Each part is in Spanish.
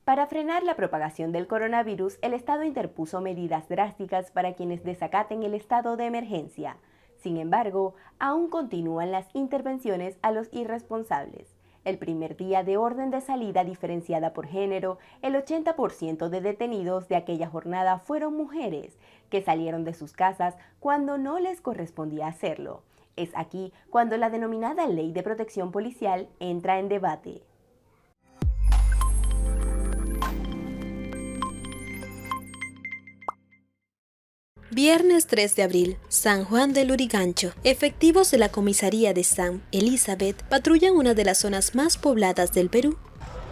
Para frenar la propagación del coronavirus, el Estado interpuso medidas drásticas para quienes desacaten el estado de emergencia. Sin embargo, aún continúan las intervenciones a los irresponsables. El primer día de orden de salida diferenciada por género, el 80% de detenidos de aquella jornada fueron mujeres, que salieron de sus casas cuando no les correspondía hacerlo. Es aquí cuando la denominada Ley de Protección Policial entra en debate. Viernes 3 de abril, San Juan del Lurigancho. Efectivos de la comisaría de San Elizabeth patrullan una de las zonas más pobladas del Perú.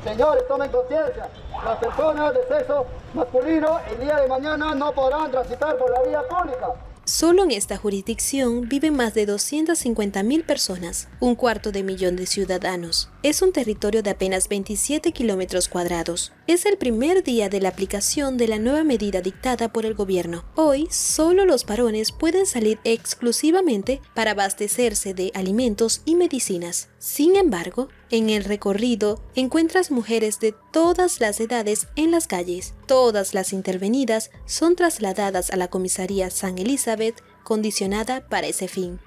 Señores, tomen conciencia. Las personas de sexo masculino el día de mañana no podrán transitar por la vía pública. Solo en esta jurisdicción viven más de 250.000 personas, 1/4 millón de ciudadanos. Es un territorio de apenas 27 kilómetros cuadrados. Es el primer día de la aplicación de la nueva medida dictada por el gobierno. Hoy, solo los varones pueden salir exclusivamente para abastecerse de alimentos y medicinas. Sin embargo, en el recorrido encuentras mujeres de todas las edades en las calles. Todas las intervenidas son trasladadas a la comisaría San Elizabeth, condicionada para ese fin.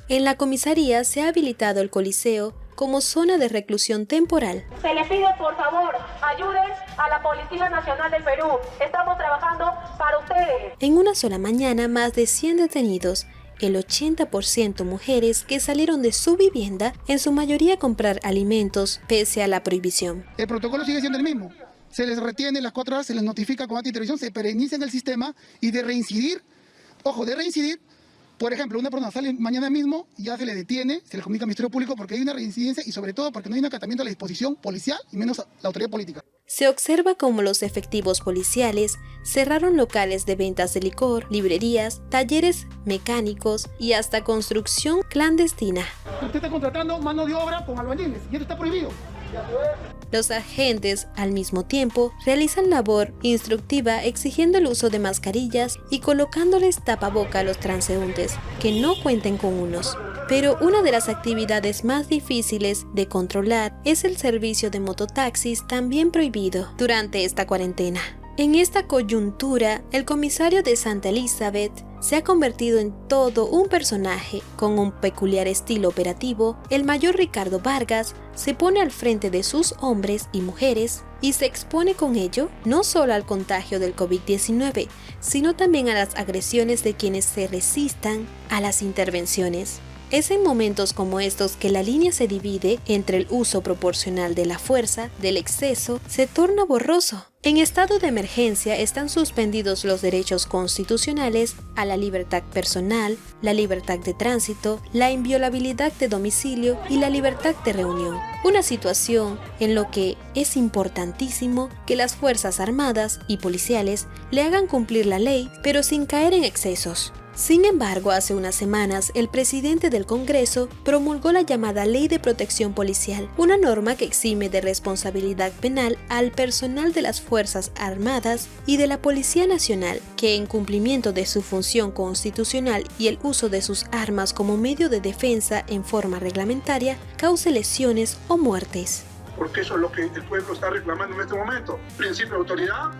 En la comisaría se ha habilitado el Coliseo como zona de reclusión temporal. Se le pide, por favor, ayuden a la Policía Nacional del Perú. Estamos trabajando para ustedes. En una sola mañana, más de 100 detenidos, el 80% mujeres que salieron de su vivienda, en su mayoría a comprar alimentos, pese a la prohibición. El protocolo sigue siendo el mismo. Se les retiene las 4 horas, se les notifica con anti-intervención, se perenniza en el sistema y de reincidir, por ejemplo, una persona sale mañana mismo, ya se le detiene, se le comunica al Ministerio Público porque hay una reincidencia y sobre todo porque no hay un acatamiento a la disposición policial y menos a la autoridad política. Se observa cómo los efectivos policiales cerraron locales de ventas de licor, librerías, talleres mecánicos y hasta construcción clandestina. Usted está contratando mano de obra con albañiles y esto está prohibido. Los agentes, al mismo tiempo, realizan labor instructiva exigiendo el uso de mascarillas y colocándoles tapaboca a los transeúntes que no cuenten con unos. Pero una de las actividades más difíciles de controlar es el servicio de mototaxis, también prohibido durante esta cuarentena. En esta coyuntura, el comisario de Santa Elizabeth se ha convertido en todo un personaje. Con un peculiar estilo operativo, el mayor Ricardo Vargas se pone al frente de sus hombres y mujeres y se expone con ello no solo al contagio del COVID-19, sino también a las agresiones de quienes se resistan a las intervenciones. Es en momentos como estos que la línea se divide entre el uso proporcional de la fuerza, del exceso, se torna borroso. En estado de emergencia están suspendidos los derechos constitucionales a la libertad personal, la libertad de tránsito, la inviolabilidad de domicilio y la libertad de reunión. Una situación en la que es importantísimo que las Fuerzas Armadas y policiales le hagan cumplir la ley, pero sin caer en excesos. Sin embargo, hace unas semanas, el presidente del Congreso promulgó la llamada Ley de Protección Policial, una norma que exime de responsabilidad penal al personal de las Fuerzas Armadas y de la Policía Nacional, que en cumplimiento de su función constitucional y el uso de sus armas como medio de defensa en forma reglamentaria, cause lesiones o muertes. Porque eso es lo que el pueblo está reclamando en este momento. Principio de autoridad,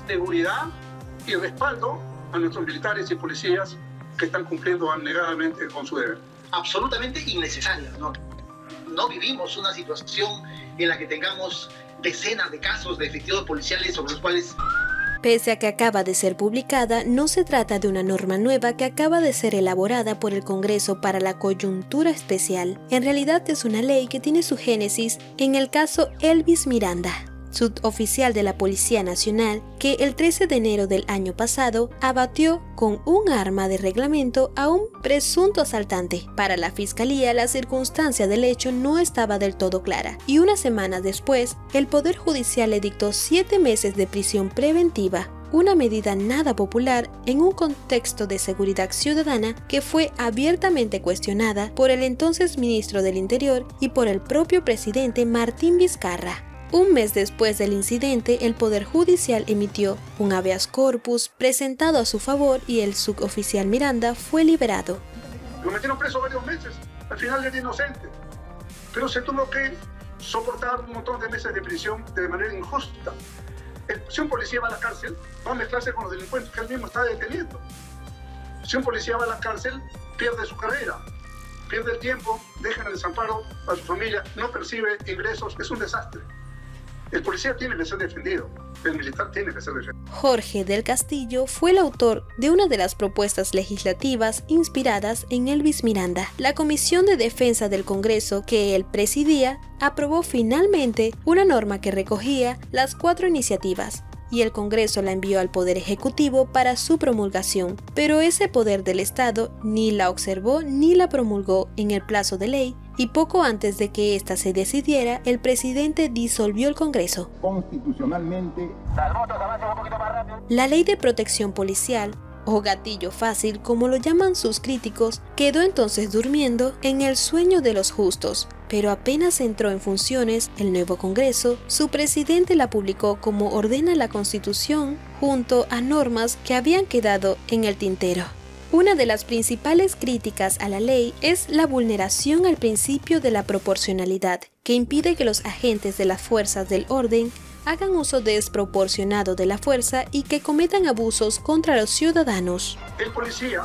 seguridad y respaldo a nuestros militares y policías que están cumpliendo abnegadamente con su deber. Absolutamente innecesaria, ¿no? No vivimos una situación en la que tengamos decenas de casos de efectivos policiales sobre los cuales... Pese a que acaba de ser publicada, no se trata de una norma nueva que acaba de ser elaborada por el Congreso para la coyuntura especial. En realidad es una ley que tiene su génesis en el caso Elvis Miranda, suboficial de la Policía Nacional, que el 13 de enero del año pasado abatió con un arma de reglamento a un presunto asaltante. Para la Fiscalía, la circunstancia del hecho no estaba del todo clara, y unas semanas después, el Poder Judicial le dictó 7 meses de prisión preventiva, una medida nada popular en un contexto de seguridad ciudadana que fue abiertamente cuestionada por el entonces ministro del Interior y por el propio presidente Martín Vizcarra. Un mes después del incidente, el Poder Judicial emitió un habeas corpus presentado a su favor y el suboficial Miranda fue liberado. Lo metieron preso varios meses, al final era inocente, pero se tuvo que soportar un montón de meses de prisión de manera injusta. Si un policía va a la cárcel, va a mezclarse con los delincuentes que él mismo está deteniendo. Si un policía va a la cárcel, pierde su carrera, pierde el tiempo, deja en el desamparo a su familia, no percibe ingresos, es un desastre. El policía tiene que ser defendido, el militar tiene que ser defendido. Jorge del Castillo fue el autor de una de las propuestas legislativas inspiradas en Elvis Miranda. La Comisión de Defensa del Congreso que él presidía aprobó finalmente una norma que recogía las 4 iniciativas, y el Congreso la envió al Poder Ejecutivo para su promulgación, pero ese poder del Estado ni la observó ni la promulgó en el plazo de ley, y poco antes de que ésta se decidiera, el presidente disolvió el Congreso. Constitucionalmente, La Ley de Protección Policial, o gatillo fácil como lo llaman sus críticos, quedó entonces durmiendo en el sueño de los justos, pero apenas entró en funciones el nuevo Congreso, su presidente la publicó como ordena la Constitución, junto a normas que habían quedado en el tintero. Una de las principales críticas a la ley es la vulneración al principio de la proporcionalidad, que impide que los agentes de las fuerzas del orden hagan uso desproporcionado de la fuerza y que cometan abusos contra los ciudadanos. El policía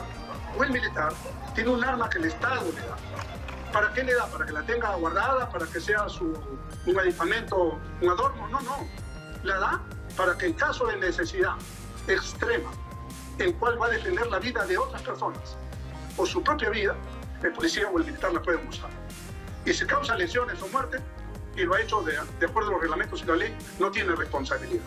o el militar tiene un arma que el Estado le da. ¿Para qué le da? ¿Para que la tenga guardada? ¿Para que sea un aditamento, un adorno? No. La da para que en caso de necesidad extrema, en cual va a defender la vida de otras personas o su propia vida, el policía o el militar la pueden usar. Y si causa lesiones o muerte, y lo ha hecho de acuerdo a los reglamentos y la ley, no tiene responsabilidad.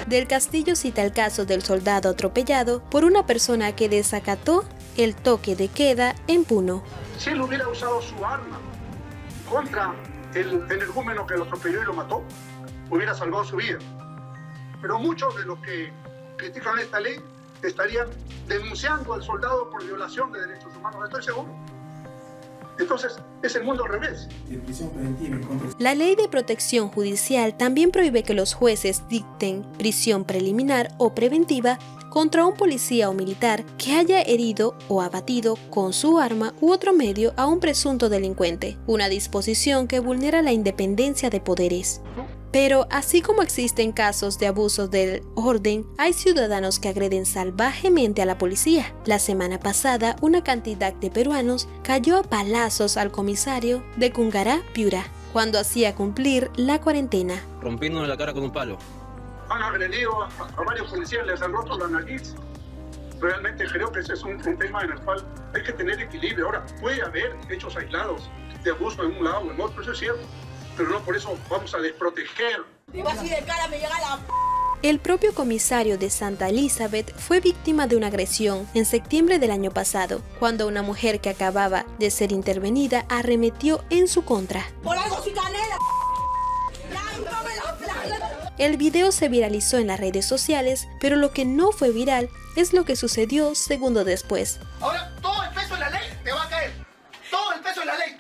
Del Castillo cita el caso del soldado atropellado por una persona que desacató el toque de queda en Puno. Si él hubiera usado su arma contra el energúmeno que lo atropelló y lo mató, hubiera salvado su vida. Pero muchos de los que critican esta ley estarían denunciando al soldado por violación de derechos humanos, estoy seguro. Entonces, es el mundo al revés. La Ley de Protección Judicial también prohíbe que los jueces dicten prisión preliminar o preventiva contra un policía o militar que haya herido o abatido con su arma u otro medio a un presunto delincuente, una disposición que vulnera la independencia de poderes. Pero así como existen casos de abusos del orden, hay ciudadanos que agreden salvajemente a la policía. La semana pasada, una cantidad de peruanos cayó a palazos al comisario de Cungará, Piura, cuando hacía cumplir la cuarentena. Rompiéndole la cara con un palo. Han agredido a varios policías, les han roto la nariz. Realmente creo que ese es un tema en el cual hay que tener equilibrio. Ahora, puede haber hechos aislados de abuso en un lado o en otro, eso es cierto. Pero no por eso vamos a desproteger. El propio comisario de Santa Elizabeth fue víctima de una agresión en septiembre del año pasado, cuando una mujer que acababa de ser intervenida arremetió en su contra. El video se viralizó en las redes sociales, pero lo que no fue viral es lo que sucedió segundos después. Ahora todo el peso de la ley te va a caer. Todo el peso de la ley.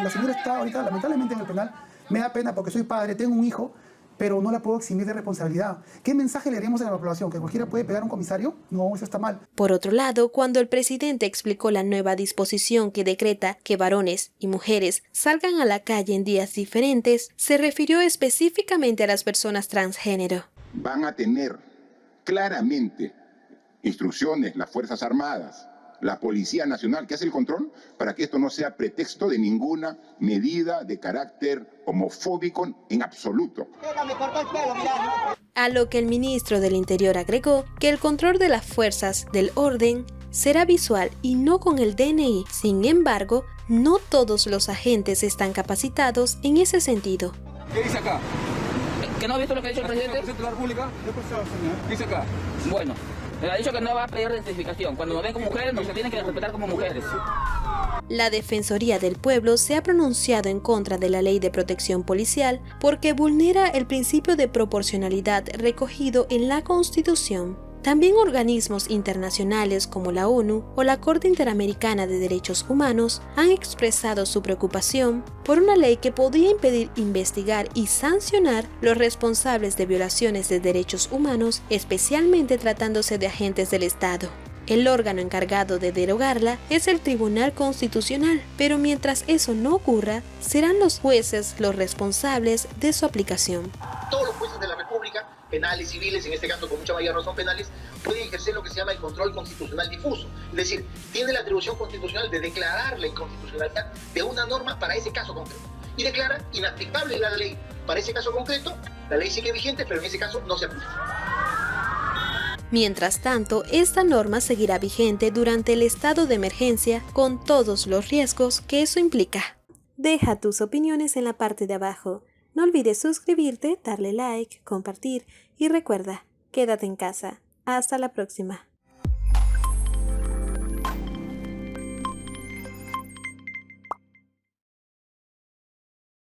La señora está ahorita lamentablemente en el penal. Me da pena porque soy padre, tengo un hijo, pero no la puedo eximir de responsabilidad. ¿Qué mensaje le haríamos a la población? ¿Que cualquiera puede pegar a un comisario? No, eso está mal. Por otro lado, cuando el presidente explicó la nueva disposición que decreta que varones y mujeres salgan a la calle en días diferentes, se refirió específicamente a las personas transgénero. Van a tener claramente instrucciones las Fuerzas Armadas, la Policía Nacional, que hace el control para que esto no sea pretexto de ninguna medida de carácter homofóbico en absoluto. A lo que el ministro del Interior agregó que el control de las fuerzas del orden será visual y no con el DNI. Sin embargo, no todos los agentes están capacitados en ese sentido. ¿Qué dice acá? ¿Que no ha visto lo que ha dicho el presidente? ¿Presidente de la República? ¿Qué pasó, señor? Dice acá. Bueno. Él ha dicho que no va a pedir identificación. Cuando nos ven como mujeres, nos tienen que respetar como mujeres. La Defensoría del Pueblo se ha pronunciado en contra de la Ley de Protección Policial porque vulnera el principio de proporcionalidad recogido en la Constitución. También organismos internacionales como la ONU o la Corte Interamericana de Derechos Humanos han expresado su preocupación por una ley que podría impedir investigar y sancionar los responsables de violaciones de derechos humanos, especialmente tratándose de agentes del Estado. El órgano encargado de derogarla es el Tribunal Constitucional, pero mientras eso no ocurra, serán los jueces los responsables de su aplicación. Todos los jueces de la República, penales, civiles, en este caso con mucha mayor razón penales, pueden ejercer lo que se llama el control constitucional difuso. Es decir, tiene la atribución constitucional de declarar la inconstitucionalidad de una norma para ese caso concreto. Y declara inaplicable la ley para ese caso concreto, la ley sigue vigente, pero en ese caso no se aplica. Mientras tanto, esta norma seguirá vigente durante el estado de emergencia con todos los riesgos que eso implica. Deja tus opiniones en la parte de abajo. No olvides suscribirte, darle like, compartir y recuerda, quédate en casa. Hasta la próxima.